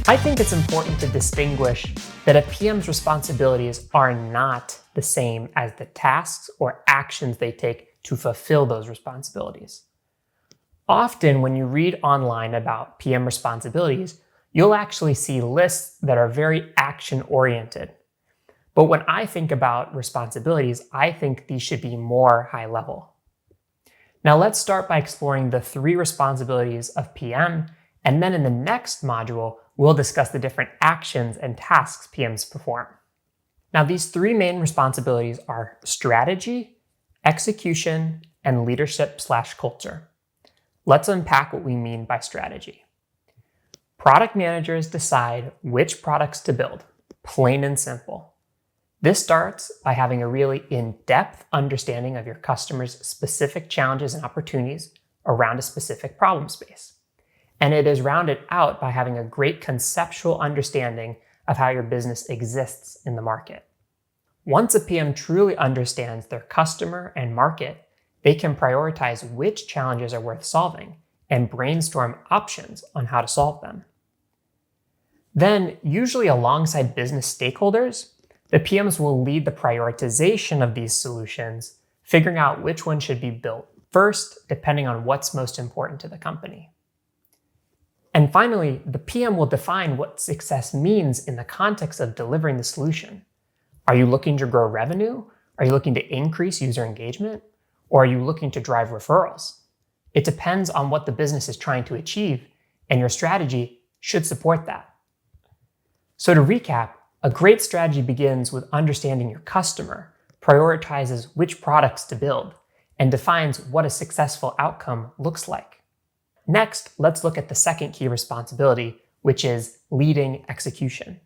I think it's important to distinguish that a PM's responsibilities are not the same as the tasks or actions they take to fulfill those responsibilities. Often, when you read online about PM responsibilities, you'll actually see lists that are very action-oriented. But when I think about responsibilities, I think these should be more high level. Now let's start by exploring the 3 responsibilities of PM, and then in the next module, we'll discuss the different actions and tasks PMs perform. Now these 3 main responsibilities are strategy, execution, and leadership/culture. Let's unpack what we mean by strategy. Product managers decide which products to build, plain and simple. This starts by having a really in-depth understanding of your customer's specific challenges and opportunities around a specific problem space. And it is rounded out by having a great conceptual understanding of how your business exists in the market. Once a PM truly understands their customer and market, they can prioritize which challenges are worth solving and brainstorm options on how to solve them. Then, usually alongside business stakeholders, the PMs will lead the prioritization of these solutions, figuring out which one should be built first, depending on what's most important to the company. And finally, the PM will define what success means in the context of delivering the solution. Are you looking to grow revenue? Are you looking to increase user engagement? Or are you looking to drive referrals? It depends on what the business is trying to achieve, and your strategy should support that. So to recap, a great strategy begins with understanding your customer, prioritizes which products to build, and defines what a successful outcome looks like. Next, let's look at the second key responsibility, which is leading execution.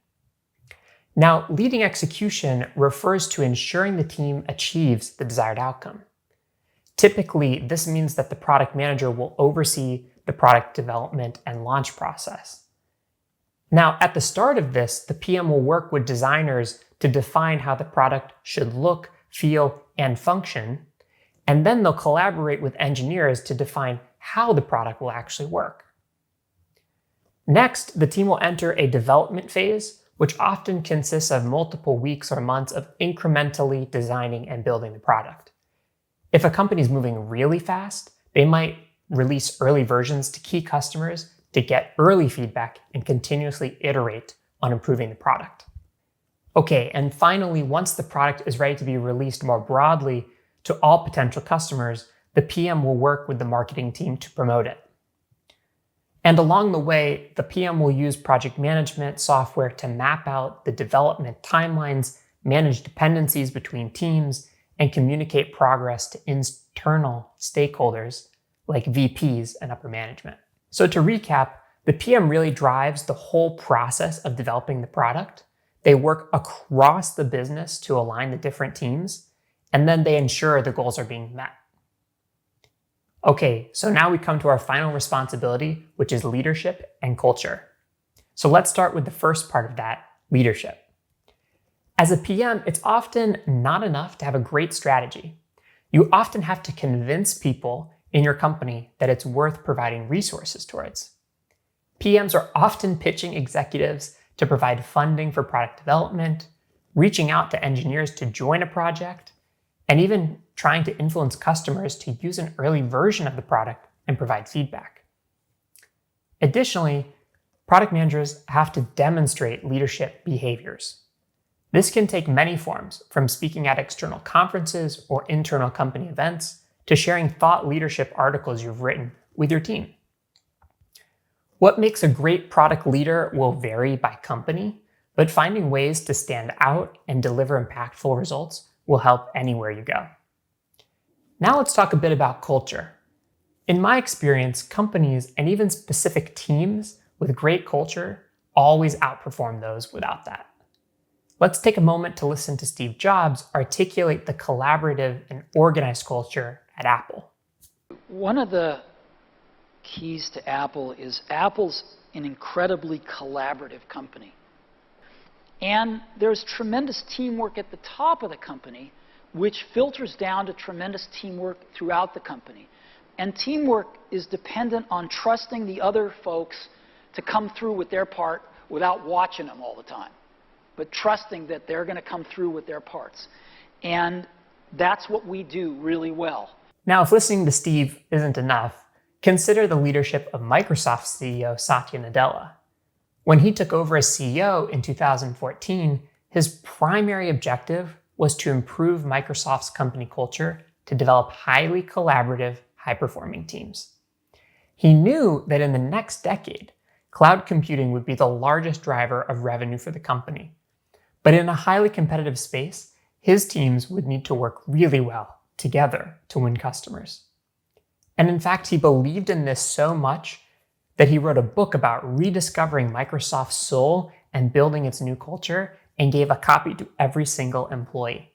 Now, leading execution refers to ensuring the team achieves the desired outcome. Typically, this means that the product manager will oversee the product development and launch process. Now, at the start of this, the PM will work with designers to define how the product should look, feel, and function, and then they'll collaborate with engineers to define how the product will actually work. Next, the team will enter a development phase, which often consists of multiple weeks or months of incrementally designing and building the product. If a company is moving really fast, they might release early versions to key customers to get early feedback and continuously iterate on improving the product. Okay, and finally, once the product is ready to be released more broadly to all potential customers, the PM will work with the marketing team to promote it. And along the way, the PM will use project management software to map out the development timelines, manage dependencies between teams, and communicate progress to internal stakeholders like VPs and upper management. So to recap, the PM really drives the whole process of developing the product. They work across the business to align the different teams, and then they ensure the goals are being met. Okay, so now we come to our final responsibility, which is leadership and culture. So let's start with the first part of that, leadership. As a PM, it's often not enough to have a great strategy. You often have to convince people in your company that it's worth providing resources towards. PMs are often pitching executives to provide funding for product development, reaching out to engineers to join a project, and even trying to influence customers to use an early version of the product and provide feedback. Additionally, product managers have to demonstrate leadership behaviors. This can take many forms, from speaking at external conferences or internal company events, to sharing thought leadership articles you've written with your team. What makes a great product leader will vary by company, but finding ways to stand out and deliver impactful results will help anywhere you go. Now let's talk a bit about culture. In my experience, companies and even specific teams with great culture always outperform those without that. Let's take a moment to listen to Steve Jobs articulate the collaborative and organized culture at Apple. One of the keys to Apple is Apple's an incredibly collaborative company. And there's tremendous teamwork at the top of the company, which filters down to tremendous teamwork throughout the company. And teamwork is dependent on trusting the other folks to come through with their part without watching them all the time, but trusting that they're going to come through with their parts. And that's what we do really well. Now, if listening to Steve isn't enough, consider the leadership of Microsoft CEO Satya Nadella. When he took over as CEO in 2014, his primary objective was to improve Microsoft's company culture to develop highly collaborative, high-performing teams. He knew that in the next decade, cloud computing would be the largest driver of revenue for the company. But in a highly competitive space, his teams would need to work really well together to win customers. And in fact, he believed in this so much that he wrote a book about rediscovering Microsoft's soul and building its new culture, and gave a copy to every single employee.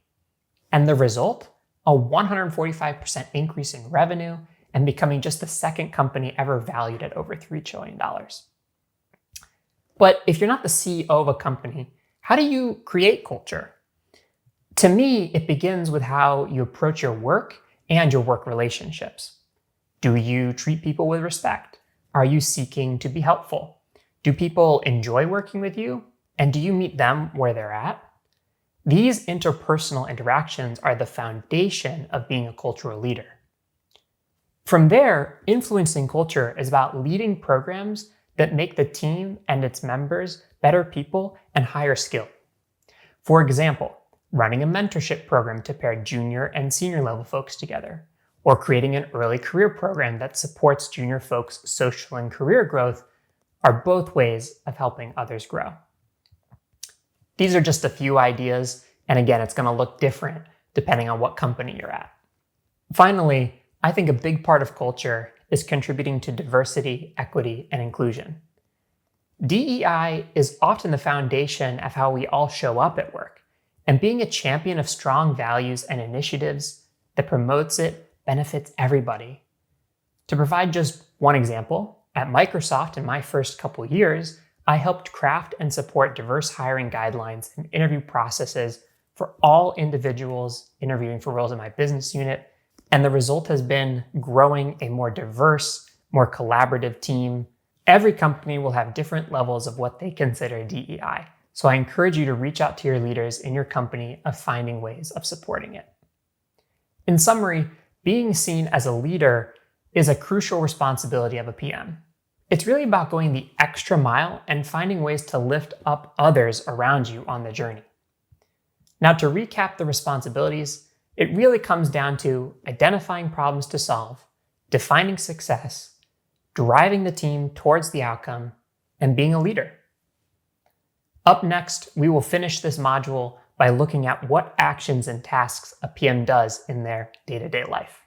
And the result? A 145% increase in revenue and becoming just the second company ever valued at over $3 trillion. But if you're not the CEO of a company, how do you create culture? To me, it begins with how you approach your work and your work relationships. Do you treat people with respect? Are you seeking to be helpful? Do people enjoy working with you? And do you meet them where they're at? These interpersonal interactions are the foundation of being a cultural leader. From there, influencing culture is about leading programs that make the team and its members better people and higher skilled. For example, running a mentorship program to pair junior and senior level folks together, or creating an early career program that supports junior folks' social and career growth are both ways of helping others grow. These are just a few ideas, and again, it's going to look different depending on what company you're at. Finally, I think a big part of culture is contributing to diversity, equity, and inclusion. DEI is often the foundation of how we all show up at work, and being a champion of strong values and initiatives that promotes it benefits everybody. To provide just one example, at Microsoft in my first couple years, I helped craft and support diverse hiring guidelines and interview processes for all individuals interviewing for roles in my business unit, and the result has been growing a more diverse, more collaborative team. Every company will have different levels of what they consider DEI, so I encourage you to reach out to your leaders in your company of finding ways of supporting it. In summary, being seen as a leader is a crucial responsibility of a PM. It's really about going the extra mile and finding ways to lift up others around you on the journey. Now, to recap the responsibilities, it really comes down to identifying problems to solve, defining success, driving the team towards the outcome, and being a leader. Up next, we will finish this module by looking at what actions and tasks a PM does in their day-to-day life.